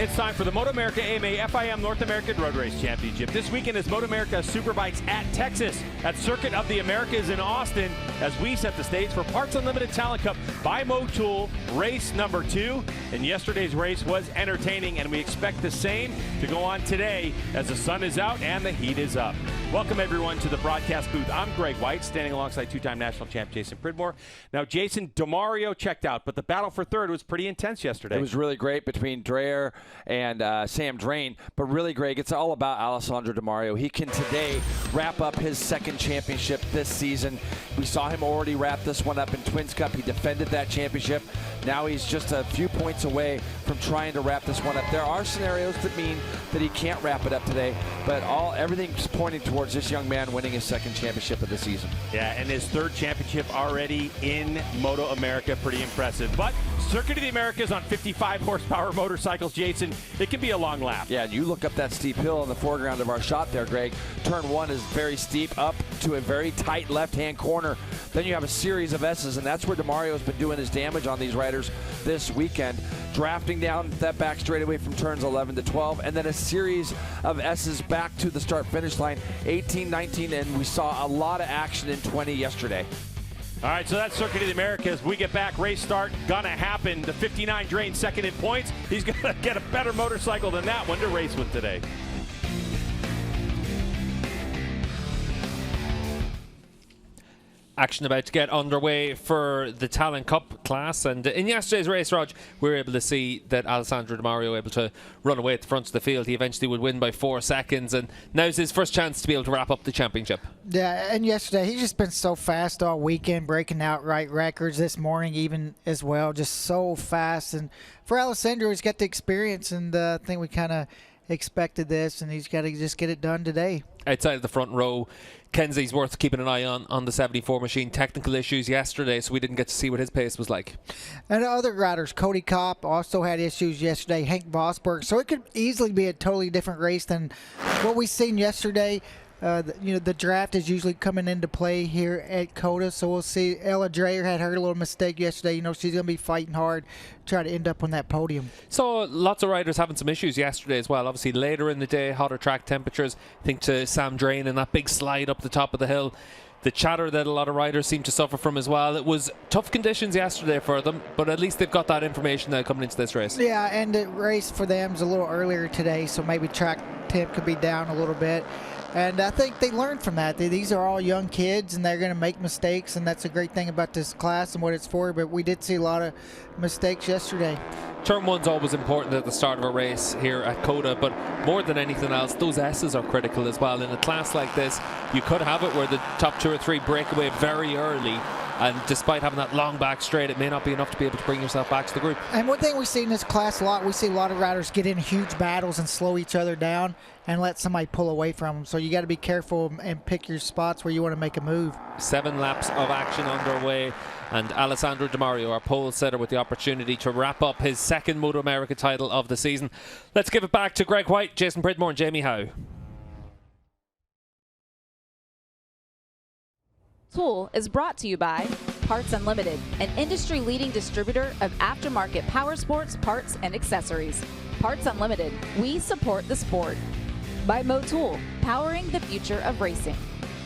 It's time for the MotoAmerica AMA FIM North American Road Race Championship. This weekend is MotoAmerica Superbikes at Texas at Circuit of the Americas in Austin as we set the stage for Parts Unlimited Talent Cup by Motul, race number 2. And yesterday's race was entertaining, and we expect the same to go on today as the sun is out and the heat is up. Welcome, everyone, to the broadcast booth. I'm Greg White, standing alongside two-time national champ Jason Pridmore. Now, Jason, DeMario checked out, but the battle for third was pretty intense yesterday. It was really great between Dreyer and Sam Drain, but really, Greg, it's all about Alessandro DeMario. He can today wrap up his second championship this season. We saw him already wrap this one up in Twins Cup. He defended that championship. Now he's just a few points away from trying to wrap this one up. There are scenarios that mean that he can't wrap it up today, but everything's pointing towards this young man winning his second championship of the season. Yeah, and his third championship already in MotoAmerica. Pretty impressive. But Circuit of the Americas on 55 horsepower motorcycles, Jason, it can be a long lap. Yeah, and you look up that steep hill in the foreground of our shot there, Greg. Turn 1 is very steep up to a very tight left-hand corner. Then you have a series of S's, and that's where DeMario's been doing his damage on these riders this weekend. Drafting down that back straightaway from turns 11 to 12, and then a series of S's back to the start-finish line, 18, 19, and we saw a lot of action in 20 yesterday. All right, so that's Circuit of the Americas. We get back, race start, gonna happen. The 59 Drain second in points. He's gonna get a better motorcycle than that one to race with today. Action about to get underway for the Talent Cup class, and in yesterday's race, Rog, we were able to see that Alessandro DeMario able to run away at the front of the field. He eventually would win by 4 seconds, and now's his first chance to be able to wrap up the championship. Yeah, and yesterday he's just been so fast all weekend, breaking outright records this morning even as well, just so fast. And for Alessandro, he's got the experience, and I think we kind of expected this, and he's got to just get it done today. Outside of the front row, Kenzie's worth keeping an eye on the 74 machine. Technical issues yesterday, so we didn't get to see what his pace was like. And other riders, Cody Kopp also had issues yesterday, Hank Vosberg, so it could easily be a totally different race than what we seen yesterday. The draft is usually coming into play here at COTA, so we'll see. Ella Dreyer had her little mistake yesterday. She's going to be fighting hard, try to end up on that podium. So lots of riders having some issues yesterday as well. Obviously later in the day, hotter track temperatures. I think to Sam Drain and that big slide up the top of the hill. The chatter that a lot of riders seem to suffer from as well. It was tough conditions yesterday for them, but at least they've got that information now coming into this race. Yeah, and the race for them is a little earlier today, so maybe track temp could be down a little bit. And I think they learned from that. These are all young kids, and they're going to make mistakes, and that's a great thing about this class and what it's for. But we did see a lot of mistakes yesterday. Turn 1's always important at the start of a race here at COTA, but more than anything else, those S's are critical as well. In a class like this, you could have it where the top 2 or 3 break away very early, and despite having that long back straight, it may not be enough to be able to bring yourself back to the group. And one thing we see in this class a lot, we see a lot of riders get in huge battles and slow each other down and let somebody pull away from them. So you got to be careful and pick your spots where you want to make a move. 7 laps of action underway, and Alessandro DeMario, our pole setter, with the opportunity to wrap up his second MotoAmerica title of the season. Let's give it back to Greg White, Jason Pridmore, and Jamie Howe. Tool is brought to you by Parts Unlimited, an industry-leading distributor of aftermarket power sports parts and accessories. Parts Unlimited, we support the sport. By Motul, powering the future of racing.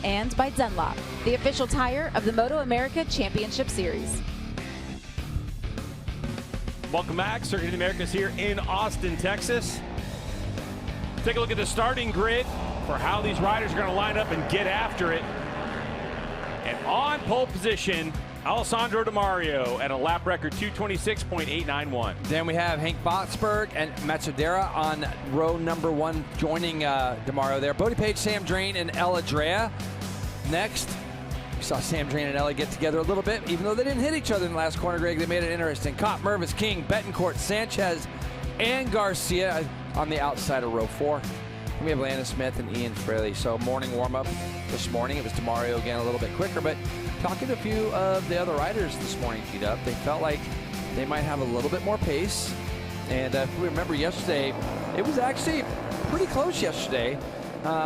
And by Dunlop, the official tire of the MotoAmerica Championship Series. Welcome back. Circuit of the Americas here in Austin, Texas. Take a look at the starting grid for how these riders are going to line up and get after it. And on pole position, Alessandro DeMario at a lap record 226.891. Then we have Hank Vosberg and Matsudera on row number 1 joining DeMario there. Bodie Page, Sam Drain, and Ella Drea. Next, we saw Sam Drain and Ella get together a little bit, even though they didn't hit each other in the last corner, Greg. They made it interesting. Kopp, Mervis, King, Betancourt, Sanchez, and Garcia on the outside of row 4. And we have Landon Smith and Ian Fraley. So morning warm-up this morning. It was DeMario again a little bit quicker, but talking to a few of the other riders this morning, teed up, they felt like they might have a little bit more pace. And if we remember yesterday, it was actually pretty close yesterday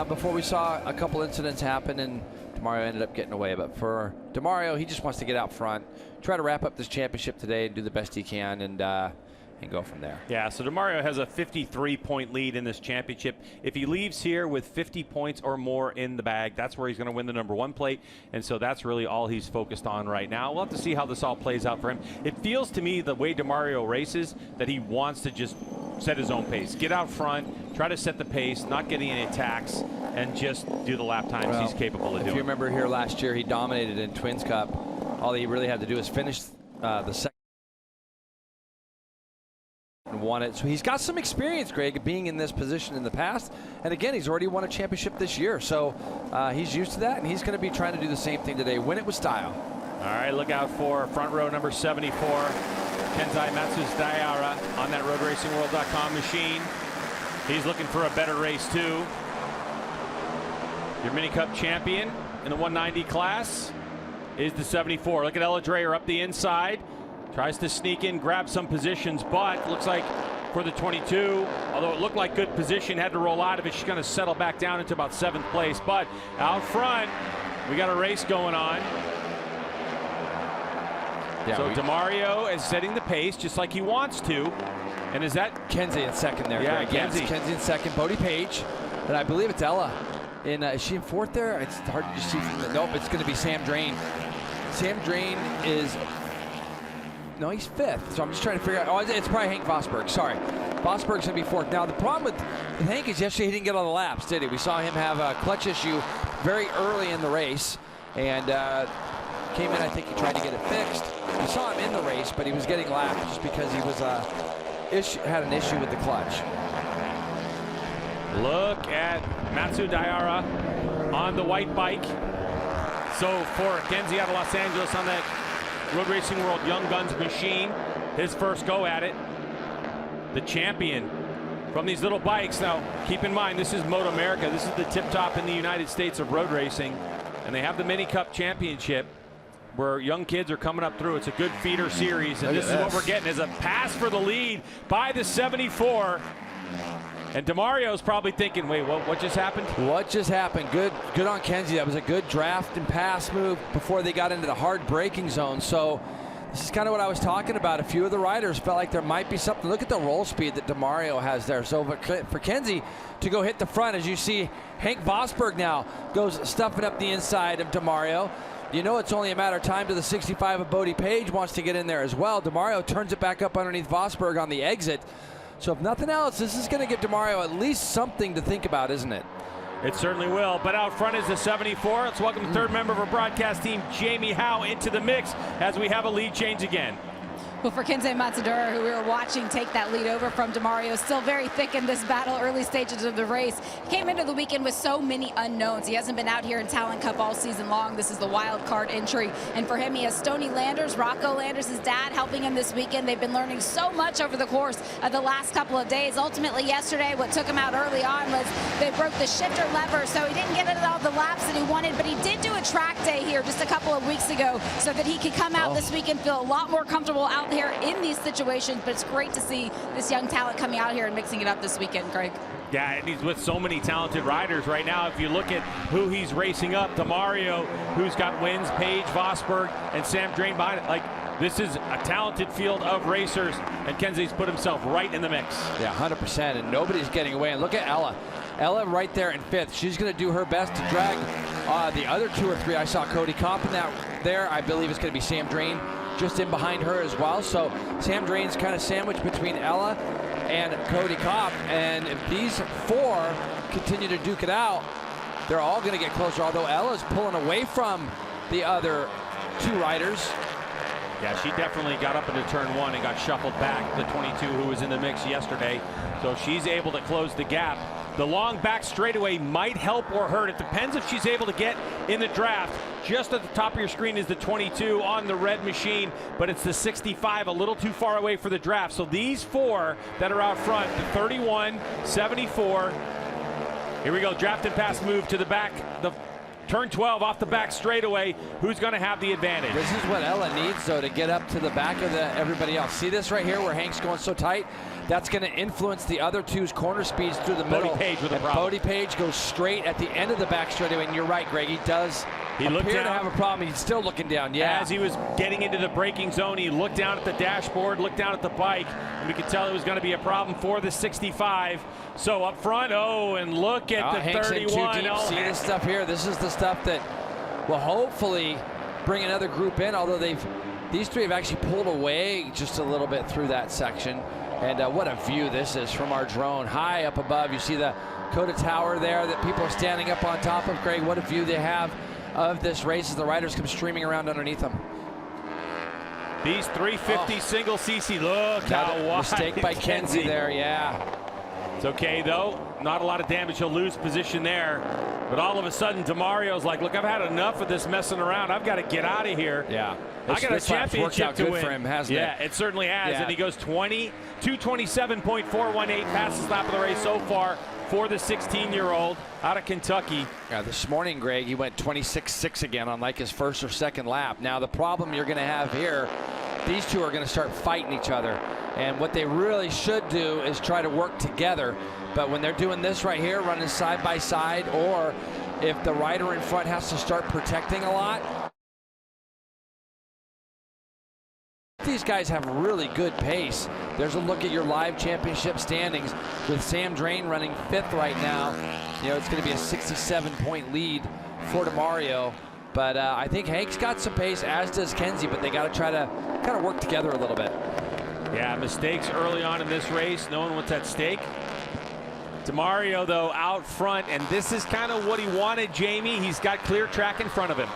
before we saw a couple incidents happen and DeMario ended up getting away. But for DeMario, he just wants to get out front, try to wrap up this championship today and do the best he can. And and go from there. Yeah, so DeMario has a 53-point lead in this championship. If he leaves here with 50 points or more in the bag, that's where he's going to win the #1 plate, and so that's really all he's focused on right now. We'll have to see how this all plays out for him. It feels to me, the way DeMario races, that he wants to just set his own pace. Get out front, try to set the pace, not getting any attacks, and just do the lap times he's capable of doing. If you remember here last year, he dominated in Twins Cup. All he really had to do is finish the second and won it. So he's got some experience, Greg, being in this position in the past. And again, he's already won a championship this year. So he's used to that, and he's going to be trying to do the same thing today. Win it with style. All right, look out for front row number 74, Kenzai Matsudaira on that RoadRacingWorld.com machine. He's looking for a better race, too. Your Mini Cup champion in the 190 class is the 74. Look at Ella Dreyer up the inside. Tries to sneak in, grab some positions, but looks like for the 22, although it looked like good position, had to roll out of it. She's going to settle back down into about 7th place. But out front, we got a race going on. Yeah, so DeMario is setting the pace just like he wants to. And is that Kenzie in second there? Yeah, Kenzie in second. Bodie Page, and I believe it's Ella. Is she in 4th there? It's hard to see. Nope, it's going to be Sam Drain. Sam Drain is. No, he's 5th. So I'm just trying to figure out. Oh, it's probably Hank Vosberg. Sorry. Vosberg's going to be 4th. Now, the problem with Hank is yesterday he didn't get on the laps, did he? We saw him have a clutch issue very early in the race. And came in, I think he tried to get it fixed. We saw him in the race, but he was getting lapped just because he was had an issue with the clutch. Look at Matsudaira on the white bike. So for Kenzie out of Los Angeles on that Road Racing World Young Guns machine, his first go at it. The champion from these little bikes. Now, keep in mind, this is MotoAmerica. This is the tip-top in the United States of road racing. And they have the Mini Cup Championship where young kids are coming up through. It's a good feeder series. And this is what we're getting, is a pass for the lead by the 74. And DeMario's probably thinking, wait, what just happened? What just happened? Good on Kenzie. That was a good draft and pass move before they got into the hard braking zone. So this is kind of what I was talking about. A few of the riders felt like there might be something. Look at the roll speed that DeMario has there. So for Kenzie to go hit the front, as you see, Hank Vosberg now goes stuffing up the inside of DeMario. You know it's only a matter of time to the 65 of Bodie Page wants to get in there as well. DeMario turns it back up underneath Vosberg on the exit. So if nothing else, this is going to give DeMario at least something to think about, isn't it? It certainly will. But out front is the 74. Let's welcome the third member of our broadcast team, Jamie Howe, into the mix as we have a lead change again. Well, for Kenzai Matsudaira, who we were watching take that lead over from DeMario, still very thick in this battle, early stages of the race. He came into the weekend with so many unknowns. He hasn't been out here in Talent Cup all season long. This is the wild card entry. And for him, he has Stoney Landers, Rocco Landers, his dad, helping him this weekend. They've been learning so much over the course of the last couple of days. Ultimately, yesterday, what took him out early on was they broke the shifter lever, so he didn't get it all the laps that he wanted, but he did do a track day here just a couple of weeks ago so that he could come out this weekend, feel a lot more comfortable out here in these situations. But it's great to see this young talent coming out here and mixing it up this weekend, Greg. Yeah, and he's with so many talented riders right now. If you look at who he's racing up, DeMario, who's got wins, Page, Vosberg, and Sam Drain behind it. Like, this is a talented field of racers, and Kenzie's put himself right in the mix. Yeah, 100%, and nobody's getting away. And look at Ella. Ella right there in 5th. She's going to do her best to drag the other 2 or 3. I saw Cody Kopp in that there. I believe it's going to be Sam Drain just in behind her as well. So Sam Drain's kind of sandwiched between Ella and Cody Kopp. And if these 4 continue to duke it out, they're all going to get closer, although Ella's pulling away from the other 2 riders. Yeah, she definitely got up into turn 1 and got shuffled back, the 22 who was in the mix yesterday. So she's able to close the gap. The long back straightaway might help or hurt. It depends if she's able to get in the draft. Just at the top of your screen is the 22 on the red machine, but it's the 65 a little too far away for the draft. So these 4 that are out front, the 31, 74. Here we go, draft and pass move to the back. The turn 12 off the back straightaway. Who's going to have the advantage? This is what Ella needs, though, to get up to the back of everybody else. See this right here where Hank's going so tight? That's going to influence the other 2's corner speeds through the middle. Bodie Page with a problem. Bodie Page goes straight at the end of the back straightaway, and you're right, Greg, he does He looked appeared down. to have a problem. He's still looking down. Yeah. As he was getting into the braking zone, he looked down at the dashboard, looked down at the bike, and we could tell it was going to be a problem for the 65. So up front, and look at the Hank's in 31. too deep. See this stuff here? This is the stuff that will hopefully bring another group in, although these three have actually pulled away just a little bit through that section. And what a view this is from our drone. High up above, you see the COTA tower there that people are standing up on top of. Greg, what a view they have of this race as the riders come streaming around underneath them. These 350 single CC, look how wide. Mistake by Kenzie there, yeah. It's okay, though. Not a lot of damage. He'll lose position there. But all of a sudden, DeMario's like, look, I've had enough of this messing around. I've got to get out of here. Yeah. I got a championship to win. For him, hasn't it? It certainly has. Yeah. And he goes 227.418, fastest lap of the race so far for the 16-year-old out of Kentucky. Yeah, this morning, Greg, he went 26.6 again on like his first or second lap. Now, the problem you're going to have here, these two are going to start fighting each other. And what they really should do is try to work together. But when they're doing this right here, running side by side, or if the rider in front has to start protecting a lot, these guys have really good pace. There's a look at your live championship standings with Sam Drain running 5th right now. You know, it's going to be a 67-point lead for DeMario. But I think Hank's got some pace, as does Kenzie, but they got to try to kind of work together a little bit. Yeah, mistakes early on in this race, knowing what's at stake. DeMario, though, out front, and this is kind of what he wanted, Jamie. He's got clear track in front of him.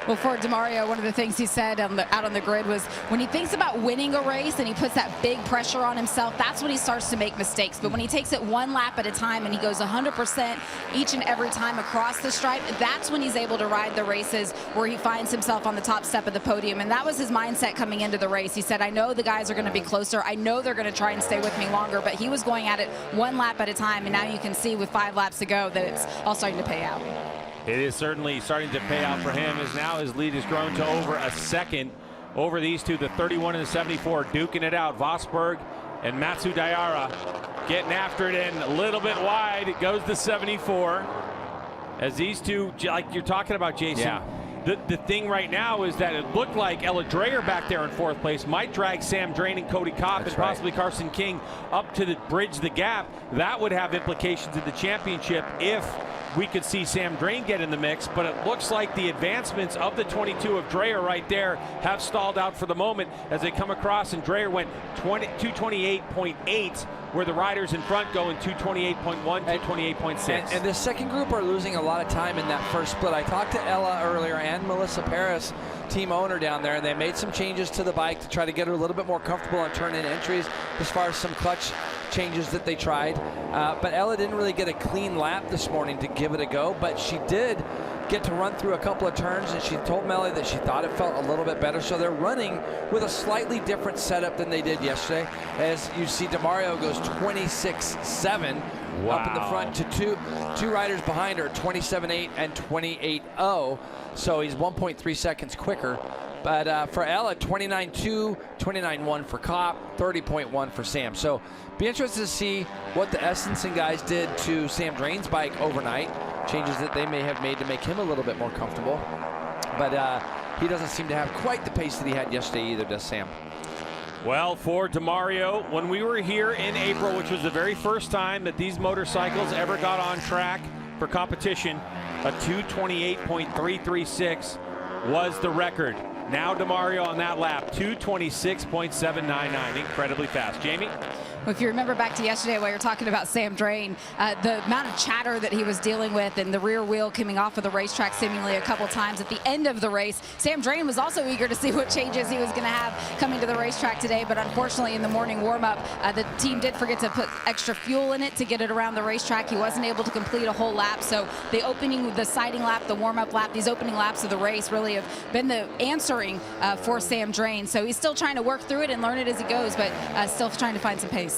Well, for DeMario, one of the things he said out on the grid was when he thinks about winning a race and he puts that big pressure on himself, that's when he starts to make mistakes. But when he takes it one lap at a time and he goes 100% each and every time across the stripe, that's when he's able to ride the races where he finds himself on the top step of the podium. And that was his mindset coming into the race. He said, I know the guys are going to be closer. I know they're going to try and stay with me longer. But he was going at it one lap at a time. And now you can see with 5 laps to go that it's all starting to pay out. It is certainly starting to pay out for him, as now his lead has grown to over a second over these two, the 31 and the 74, duking it out. Vosberg and Matsudaira getting after it, and a little bit wide. It goes to 74. As these two, like you're talking about, Jason, yeah. The thing right now is that it looked like Ella Dreyer back there in 4th place might drag Sam Drain and Cody Kopp and possibly Carson King up to the bridge the gap. That would have implications in the championship if we could see Sam Drain get in the mix, but it looks like the advancements of the 22 of Dreyer right there have stalled out for the moment as they come across, and Dreyer went 228.8, where the riders in front go in 228.1, 228.6. And the second group are losing a lot of time in that first split. I talked to Ella earlier and Melissa Paris, team owner down there, and they made some changes to the bike to try to get her a little bit more comfortable on turn-in entries as far as some clutch changes that they tried. But Ella didn't really get a clean lap this morning to give it a go, but she did get to run through a couple of turns, and she told Melly that she thought it felt a little bit better. So they're running with a slightly different setup than they did yesterday. As you see, DeMario goes 26.7 up in the front to two riders behind her, 27.8 and 28.0. So he's 1.3 seconds quicker. But for Ella, 29.2, 29.1 for Kopp, 30.1 for Sam. So be interested to see what the Essenson guys did to Sam Drain's bike overnight. Changes that they may have made to make him a little bit more comfortable. But he doesn't seem to have quite the pace that he had yesterday either, does Sam. Well, for DeMario, when we were here in April, which was the very first time that these motorcycles ever got on track for competition, a 228.336 was the record. Now DeMario on that lap, 226.799, incredibly fast. Jamie? Well, if you remember back to yesterday while you're talking about Sam Drain, the amount of chatter that he was dealing with and the rear wheel coming off of the racetrack seemingly a couple times at the end of the race, Sam Drain was also eager to see what changes he was going to have coming to the racetrack today, but unfortunately in the morning warm-up, the team did forget to put extra fuel in it to get it around the racetrack. He wasn't able to complete a whole lap, so the sighting lap, the warm-up lap, these opening laps of the race really have been the answering for Sam Drain. So he's still trying to work through it and learn it as he goes, but still trying to find some pace.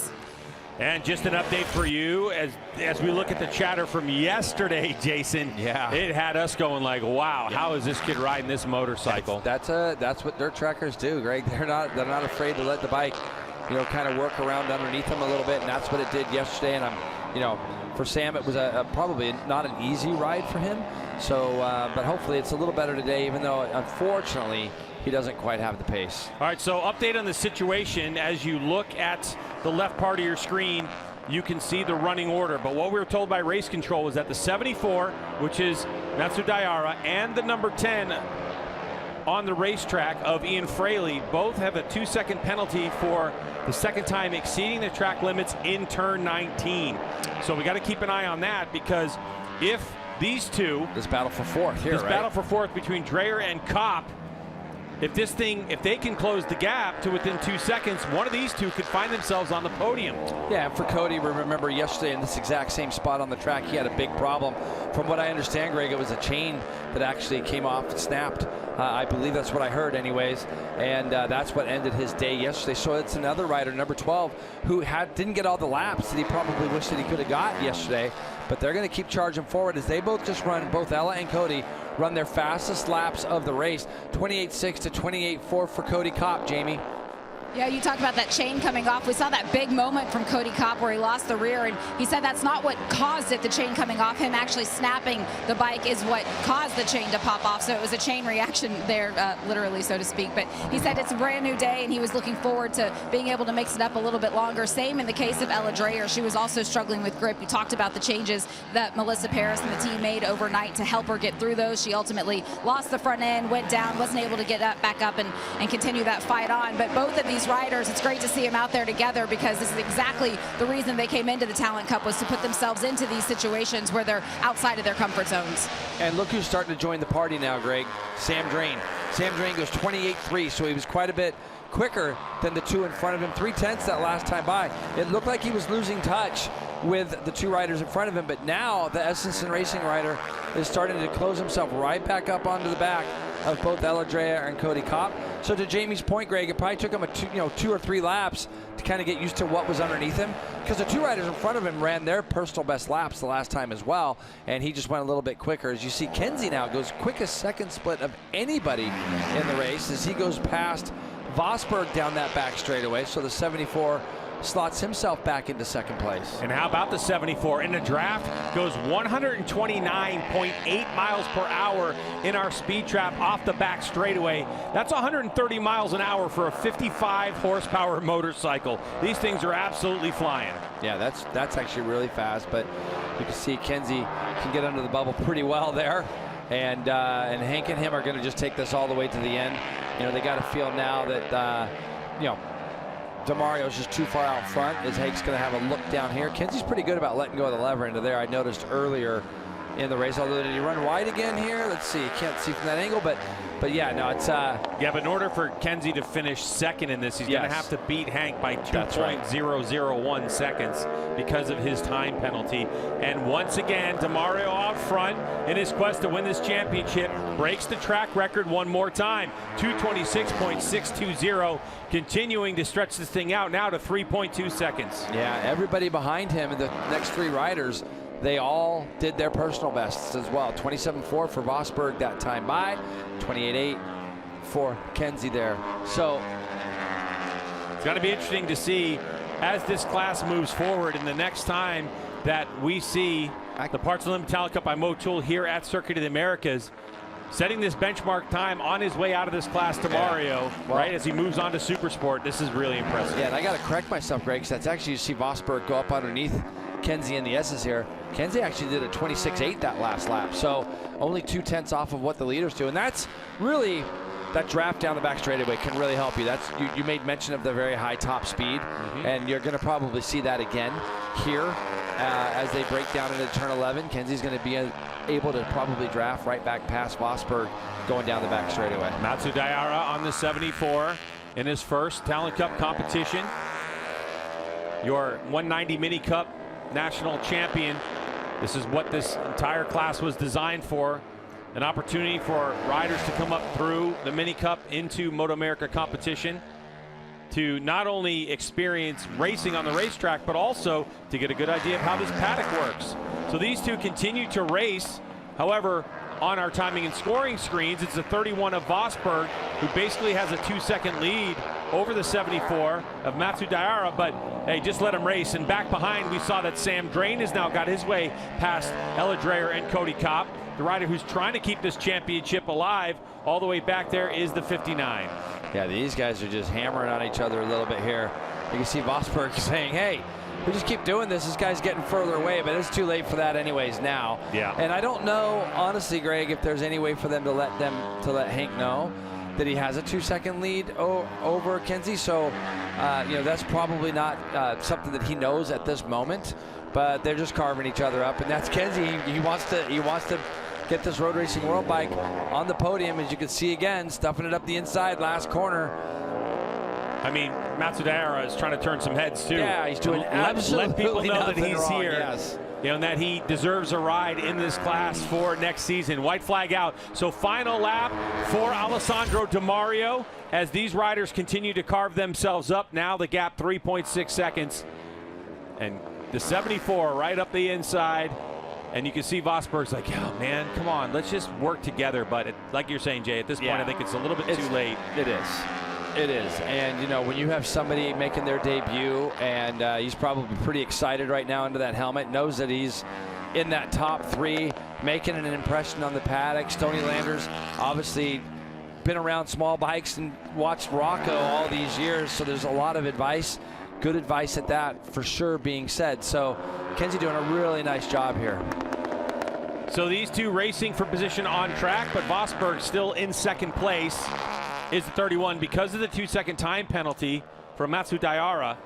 And just an update for you as we look at the chatter from yesterday, Jason. Yeah. It had us going like, wow, how is this kid riding this motorcycle? That's what dirt trackers do, Greg. They're not afraid to let the bike, kind of work around underneath them a little bit, and that's what it did yesterday. And you know, for Sam, it was probably not an easy ride for him. So, but hopefully it's a little better today, even though unfortunately he doesn't quite have the pace. All right, so update on the situation. As you look at the left part of your screen, you can see the running order. But what we were told by race control was that the 74, which is Matsudaira, and the number 10 on the racetrack of Ian Fraley, both have a 2-second penalty for the second time exceeding the track limits in turn 19. So we got to keep an eye on that, because if these two, this battle for fourth here, this battle for fourth between Dreyer and Kopp, if they can close the gap to within 2 seconds, one of these two could find themselves on the podium. Yeah, and for Cody, remember yesterday in this exact same spot on the track, he had a big problem. From what I understand, Greg, it was a chain that actually came off and snapped. I believe that's what I heard anyways, and that's what ended his day yesterday. So it's another rider, number 12, who didn't get all the laps that he probably wished that he could have got yesterday, but they're going to keep charging forward as they both Ella and Cody run their fastest laps of the race, 28.6 to 28.4 for Cody Kopp, Jamie. Yeah, you talked about that chain coming off. We saw that big moment from Cody Kopp where he lost the rear, and he said that's not what caused it, the chain coming off. Him actually snapping the bike is what caused the chain to pop off. So it was a chain reaction there, literally, so to speak. But he said it's a brand new day, and he was looking forward to being able to mix it up a little bit longer. Same in the case of Ella Dreyer. She was also struggling with grip. You talked about the changes that Melissa Paris and the team made overnight to help her get through those. She ultimately lost the front end, went down, wasn't able to get back up and continue that fight on. But both of these riders, it's great to see them out there together, because this is exactly the reason they came into the Talent Cup, was to put themselves into these situations where they're outside of their comfort zones. And look who's starting to join the party now, Greg. Sam Drain. Sam Drain goes 28.3, so he was quite a bit quicker than the two in front of him. 3/10 that last time by. It looked like he was losing touch with the two riders in front of him, but now the Estenson Racing rider is starting to close himself right back up onto the back of both Ella Dreyer and Cody Kopp. So to Jamie's point, Greg, it probably took him 2 or 3 laps to kind of get used to what was underneath him, because the two riders in front of him ran their personal best laps the last time as well, and he just went a little bit quicker. As you see, Kenzie now goes quickest second split of anybody in the race as he goes past Vosberg down that back straightaway. So the 74 slots himself back into second place. And how about the 74 in the draft? Goes 129.8 miles per hour in our speed trap off the back straightaway. That's 130 miles an hour for a 55 horsepower motorcycle. These things are absolutely flying. Yeah, that's actually really fast, but you can see Kenzie can get under the bubble pretty well there. And Hank and him are going to just take this all the way to the end. You know, they got to feel now that, DeMario's just too far out front, as Hank's going to have a look down here. Kenzie's pretty good about letting go of the lever into there. I noticed earlier in the race, although did he run wide again here? Let's see, you can't see from that angle, but yeah, no, it's yeah, but in order for Kenzie to finish second in this, he's going to have to beat Hank by 2.001 seconds because of his time penalty. And once again, DeMario out front in his quest to win this championship, breaks the track record one more time, 226.620, continuing to stretch this thing out now to 3.2 seconds. Yeah, everybody behind him and the next 3 riders, they all did their personal bests as well. 27.4 for Vosberg that time by, 28.8 for Kenzie there. So it's going to be interesting to see as this class moves forward, and the next time that we see the Parts Unlimited Talent Cup by Motul here at Circuit of the Americas, setting this benchmark time on his way out of this class to Mario, right, as he moves on to Supersport. This is really impressive. Yeah, and I got to correct myself, Greg, because that's actually, you see Vosberg go up underneath Kenzie in the S's here. Kenzie actually did a 26.8 that last lap, so only 2/10 off of what the leaders do, and that's really, that draft down the back straightaway can really help you. That's you made mention of the very high top speed, and you're going to probably see that again here as they break down into turn 11. Kenzie's going to be able to probably draft right back past Vosberg going down the back straightaway. Matsudaira on the 74 in his first Talent Cup competition. Your 190 Mini Cup national champion. This is what this entire class was designed for. An opportunity for riders to come up through the Mini Cup into MotoAmerica competition to not only experience racing on the racetrack, but also to get a good idea of how this paddock works. So these two continue to race. However, on our timing and scoring screens, it's a 31 of Vosberg who basically has a 2-second lead over the 74 of Matsudaira, but hey, just let him race. And back behind, we saw that Sam Drain has now got his way past Ella Dreyer and Cody Kopp. The rider who's trying to keep this championship alive. All the way back there is the 59. Yeah, these guys are just hammering on each other a little bit here. You can see Vosberg saying, hey, we just keep doing this. This guy's getting further away, but it's too late for that anyways now. Yeah. And I don't know, honestly, Greg, if there's any way for them to let Hank know that he has a 2-second lead over Kenzie. So, you know, that's probably not something that he knows at this moment. But they're just carving each other up, and that's Kenzie. He wants to get this road racing world bike on the podium, as you can see again, stuffing it up the inside, last corner. I mean, Matsudaira is trying to turn some heads too. Yeah, he's doing absolutely let people know that he's wrong, here. yes. You know, and that he deserves a ride in this class for next season. White flag out. So final lap for Alessandro Di Mario as these riders continue to carve themselves up. Now the gap 3.6 seconds. And the 74 right up the inside. And you can see Vosberg's like, oh, man, come on, let's just work together. But like you're saying, Jay, at this point, I think it's a little bit too late. It is. It is. And, you know, when you have somebody making their debut, and he's probably pretty excited right now under that helmet, knows that he's in that top 3, making an impression on the paddock. Tony Landers obviously been around small bikes and watched Rocco all these years, so there's a lot of advice. Good advice at that, for sure, being said. So Kenzie doing a really nice job here. So these two racing for position on track, but Vosberg still in second place is the 31 because of the 2-second time penalty from Matsudaira.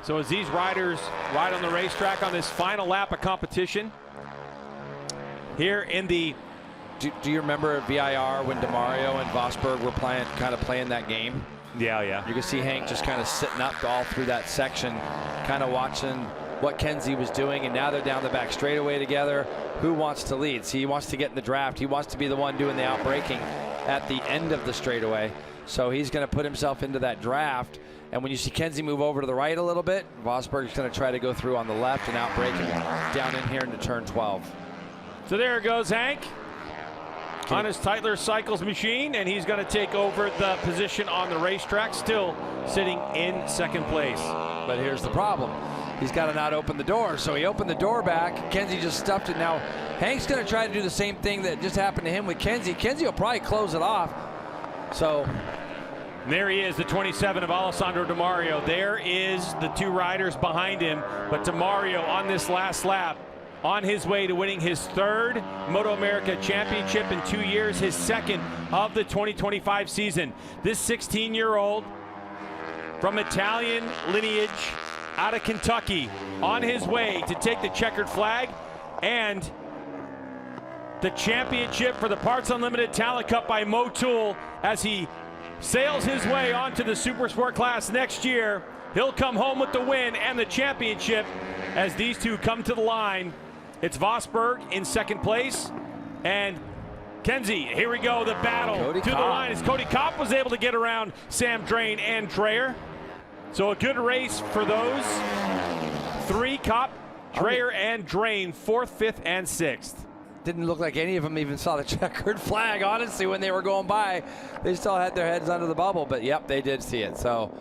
So as these riders ride on the racetrack on this final lap of competition here in the... Do you remember at VIR when DeMario and Vosberg were kind of playing that game? Yeah. You can see Hank just kind of sitting up all through that section, kind of watching what Kenzie was doing, and now they're down the back straightaway together. Who wants to lead? See, he wants to get in the draft. He wants to be the one doing the outbraking at the end of the straightaway. So he's going to put himself into that draft. And when you see Kenzie move over to the right a little bit, Vosberg's going to try to go through on the left and outbrake him down in here into turn 12. So there goes Hank on his Tytler Cycles machine, and he's going to take over the position on the racetrack, still sitting in second place. But here's the problem. He's got to not open the door. So he opened the door back. Kenzie just stuffed it. Now, Hank's going to try to do the same thing that just happened to him with Kenzie. Kenzie will probably close it off. So and there he is, the 27 of Alessandro Di Mario. There is the two riders behind him, but Di Mario on this last lap, on his way to winning his 3rd MotoAmerica championship in 2 years, his 2nd of the 2025 season. This 16-year-old from Italian lineage out of Kentucky on his way to take the checkered flag and the championship for the Parts Unlimited Talent Cup by Motul as he sails his way onto the Super Sport class next year. He'll come home with the win and the championship as these two come to the line. It's Vosberg in second place, and Kenzie, here we go, the battle Cody to Kopp. the line as Cody Kopp was able to get around Sam Drain and Dreyer. So a good race for those 3, Kopp, Dreyer, and Drain, 4th, 5th, and 6th. didn't look like any of them even saw the checkered flag, honestly, when they were going by. They still had their heads under the bubble, but yep, they did see it. So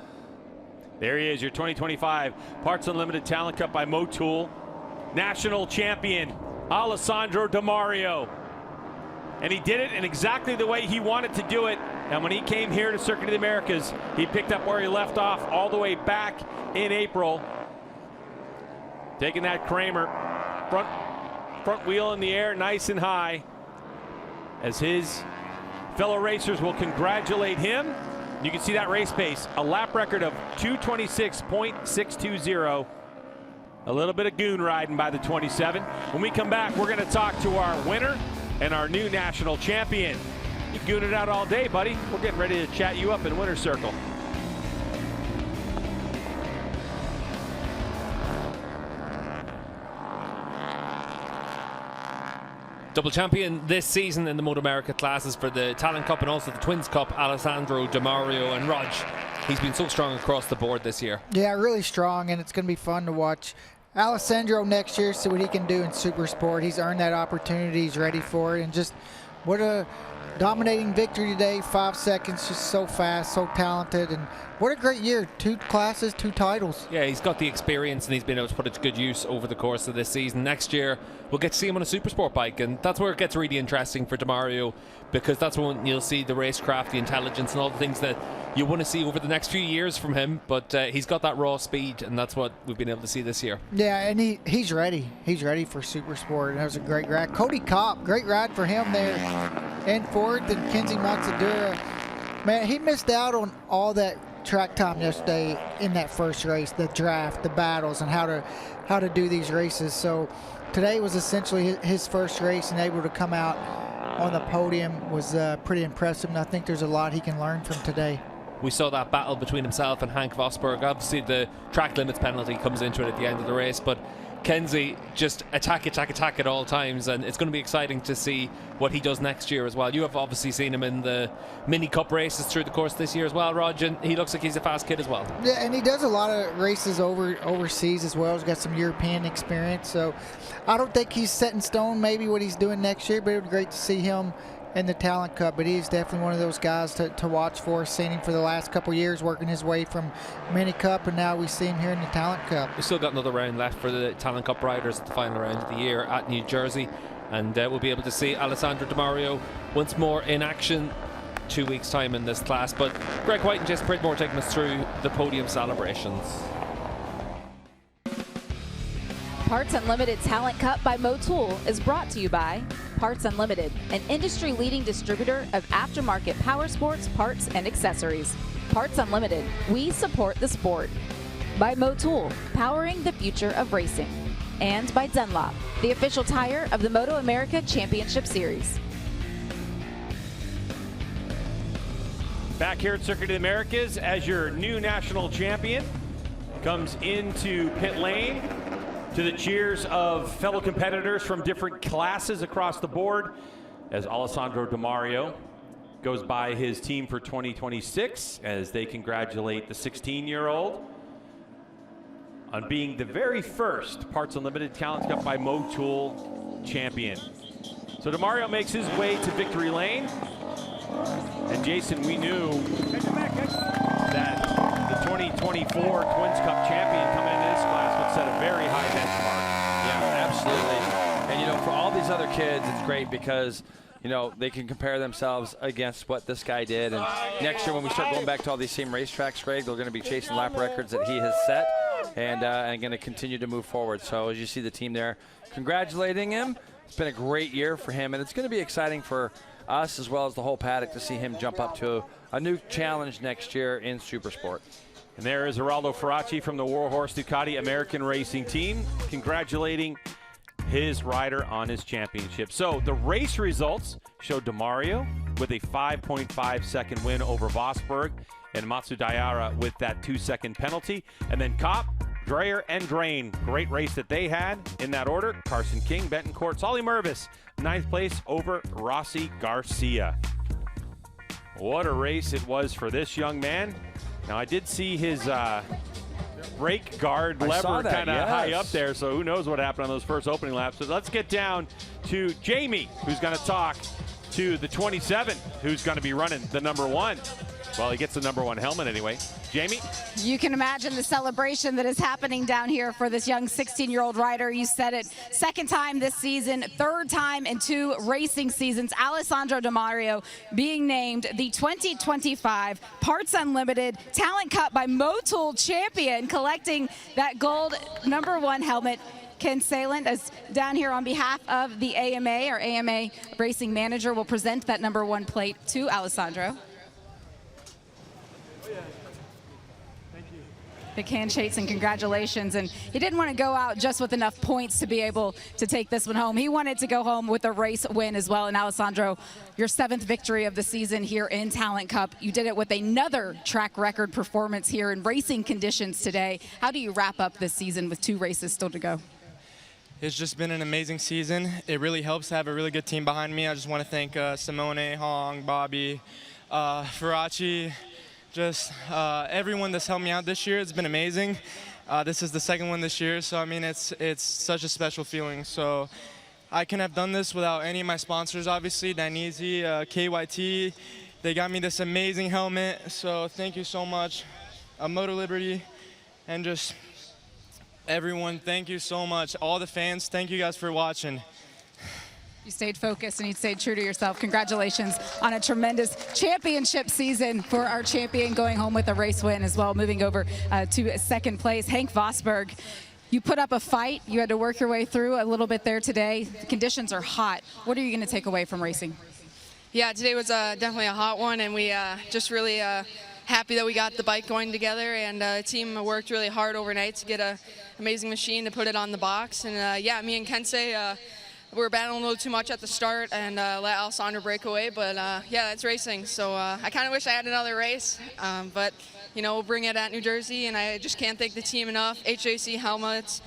there he is, your 2025 Parts Unlimited Talent Cup by Motul. National champion, Alessandro Di Mario. And he did it in exactly the way he wanted to do it. And when he came here to Circuit of the Americas, he picked up where he left off all the way back in April. Taking that Kramer front wheel in the air, nice and high, as his fellow racers will congratulate him. You can see that race pace, a lap record of 2:26.620. A little bit of goon riding by the 27. When we come back, we're going to talk to our winner and our new national champion. You goon it out all day, buddy. We're getting ready to chat you up in Winner's Circle. Double champion this season in the MotoAmerica classes for the Talent Cup and also the Twins Cup, Alessandro Di Mario. And Rog, he's been so strong across the board this year. Yeah, really strong, and it's going to be fun to watch Alessandro next year, see what he can do in Super Sport. He's earned that opportunity. He's ready for it, and just what a dominating victory today. 5 seconds, just so fast, so talented, and what a great year. 2 classes, 2 titles. Yeah, he's got the experience and he's been able to put it to good use over the course of this season. Next year, we'll get to see him on a Supersport bike, and that's where it gets really interesting for DeMario, because that's when you'll see the racecraft, the intelligence, and all the things that you want to see over the next few years from him. But he's got that raw speed, and that's what we've been able to see this year. Yeah, and he's ready. He's ready for Supersport, and that was a great ride. Cody Kopp, great ride for him there in fourth, and Kenzie Matsudaira. Man, he missed out on all that track time yesterday in that first race, the draft, the battles, and how to do these races. So today was essentially his first race, and able to come out on the podium was pretty impressive, and I think there's a lot he can learn from today. We saw that battle between himself and Hank Vosberg. Obviously, the track limits penalty comes into it at the end of the race, but Kenzie just attack at all times, and it's going to be exciting to see what he does next year as well. You have obviously seen him in the mini cup races through the course this year as well, Rog, and he looks like he's a fast kid as well. Yeah, and he does a lot of races overseas as well. He's got some European experience, so I don't think he's set in stone maybe what he's doing next year, but it would be great to see him in the Talent Cup. But he's definitely one of those guys to watch for. Seen him for the last couple years working his way from Mini Cup, and now we see him here in the Talent Cup. We've still got another round left for the Talent Cup riders at the final round of the year at New Jersey, and we'll be able to see Alessandro DeMario once more in action 2 weeks' time in this class. But Greg White and Jason Pridmore taking us through the podium celebrations. Parts Unlimited Talent Cup by Motul is brought to you by Parts Unlimited, an industry-leading distributor of aftermarket power sports parts and accessories. Parts Unlimited, we support the sport. By Motul, powering the future of racing. And by Dunlop, the official tire of the MotoAmerica Championship Series. Back here at Circuit of the Americas as your new national champion comes into pit lane to the cheers of fellow competitors from different classes across the board as Alessandro DeMario goes by his team for 2026 as they congratulate the 16-year-old on being the very first Parts Unlimited Talent Cup by Motul champion. So DeMario makes his way to victory lane. And Jason, we knew that the 2024 Twins Cup champion coming into this class would set a very high benchmark. Yeah, absolutely. And, you know, for all these other kids, it's great because, you know, they can compare themselves against what this guy did. And next year when we start going back to all these same racetracks, Greg, they're going to be chasing lap records that he has set and going to continue to move forward. So as you see the team there congratulating him, it's been a great year for him. And it's going to be exciting for us as well as the whole paddock to see him jump up to a new challenge next year in Supersport. And there is Geraldo Ferracci from the Warhorse Ducati American Racing Team congratulating his rider on his championship. So the race results show DeMario with a 5.5 second win over Vosberg and Matsudaira with that 2-second penalty. And then Kopp, Dreyer, and Drain. Great race that they had in that order. Carson King, Betancourt, Solly Mervis, 9th place over Rossi Garcia. What a race it was for this young man. Now, I did see his brake guard lever kind of high up there, so who knows what happened on those first opening laps. So let's get down to Jamie, who's going to talk to the 27, who's going to be running the number 1. Well, he gets the number 1 helmet anyway. Jamie? You can imagine the celebration that is happening down here for this young 16-year-old rider. You said it, second time this season, third time in 2 racing seasons. Alessandro DeMario being named the 2025 Parts Unlimited Talent Cup by Motul champion, collecting that gold number 1 helmet. Ken Saland is down here on behalf of the AMA. Our AMA racing manager will present that number 1 plate to Alessandro. Big handshakes and congratulations. And he didn't want to go out just with enough points to be able to take this one home. He wanted to go home with a race win as well. And Alessandro, your 7th victory of the season here in Talent Cup. You did it with another track record performance here in racing conditions today. How do you wrap up this season with 2 races still to go? It's just been an amazing season. It really helps to have a really good team behind me. I just want to thank Simone, Hong, Bobby, Ferracci, just everyone that's helped me out this year. It's been amazing. This is the 2nd one this year, so I mean it's such a special feeling. So I couldn't have done this without any of my sponsors, obviously, Dainese, KYT. They got me this amazing helmet, so thank you so much. Moto Liberty, and just everyone, thank you so much. All the fans, thank you guys for watching. You stayed focused and you stayed true to yourself. Congratulations on a tremendous championship season for our champion, going home with a race win as well, moving over to second place. Henk Vosberg, you put up a fight. You had to work your way through a little bit there today. The conditions are hot. What are you going to take away from racing? Yeah, today was definitely a hot one, and we just really happy that we got the bike going together, and the team worked really hard overnight to get an amazing machine to put it on the box. And yeah, me and Kensei, we were battling a little too much at the start and let Alessandro break away, but yeah, that's racing. So I kind of wish I had another race, but you know, we'll bring it at New Jersey, and I just can't thank the team enough. HJC helmets,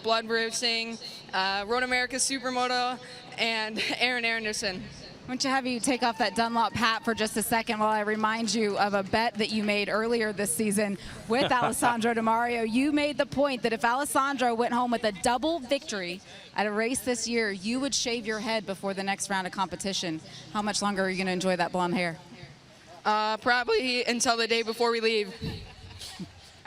Blood Racing, MotoAmerica Supermoto, and Aaron Anderson. I want to have you take off that Dunlop hat for just a second while I remind you of a bet that you made earlier this season with Alessandro Di Mario. You made the point that if Alessandro went home with a double victory at a race this year, you would shave your head before the next round of competition. How much longer are you going to enjoy that blonde hair? Probably until the day before we leave.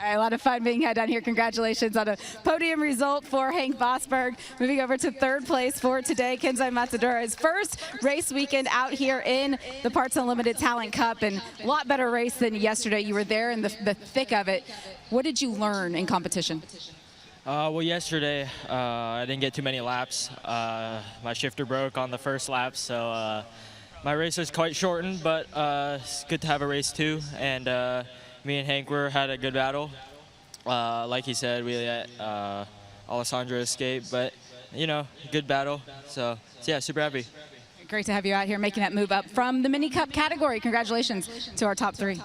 All right, a lot of fun being had down here. Congratulations on a podium result for Henk Vosberg. Moving over to third place for today, Kensei Matsuda's first race weekend out here in the Parts Unlimited Talent Cup, and a lot better race than yesterday. You were there in the thick of it. What did you learn in competition? Well, yesterday I didn't get too many laps. My shifter broke on the first lap, so my race was quite shortened, but it's good to have a race too. And me and Hank had a good battle. Like he said, we let Alessandro escape, but you know, good battle. So yeah, super happy. Great to have you out here making that move up from the Mini Cup category. Congratulations to our top three.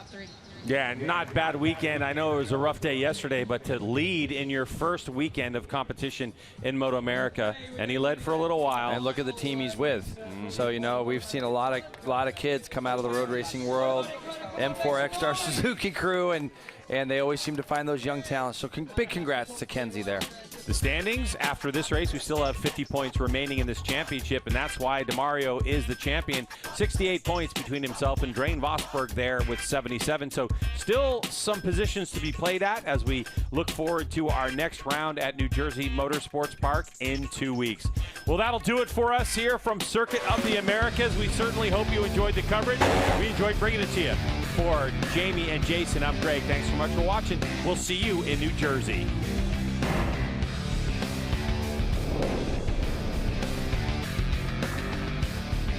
Yeah, not bad weekend. I know it was a rough day yesterday, but to lead in your first weekend of competition in MotoAmerica, and he led for a little while. And look at the team he's with. So, you know, we've seen a lot of kids come out of the road racing world, M4 X-Star Suzuki crew, and they always seem to find those young talents. So big congrats to Kenzie there. The standings after this race, we still have 50 points remaining in this championship, and that's why Di Mario is the champion. 68 points between himself and Drain Vosberg there with 77. So still some positions to be played at as we look forward to our next round at New Jersey Motorsports Park in 2 weeks. Well, that'll do it for us here from Circuit of the Americas. We certainly hope you enjoyed the coverage. We enjoyed bringing it to you. For Jamie and Jason, I'm Greg. Thanks so much for watching. We'll see you in New Jersey.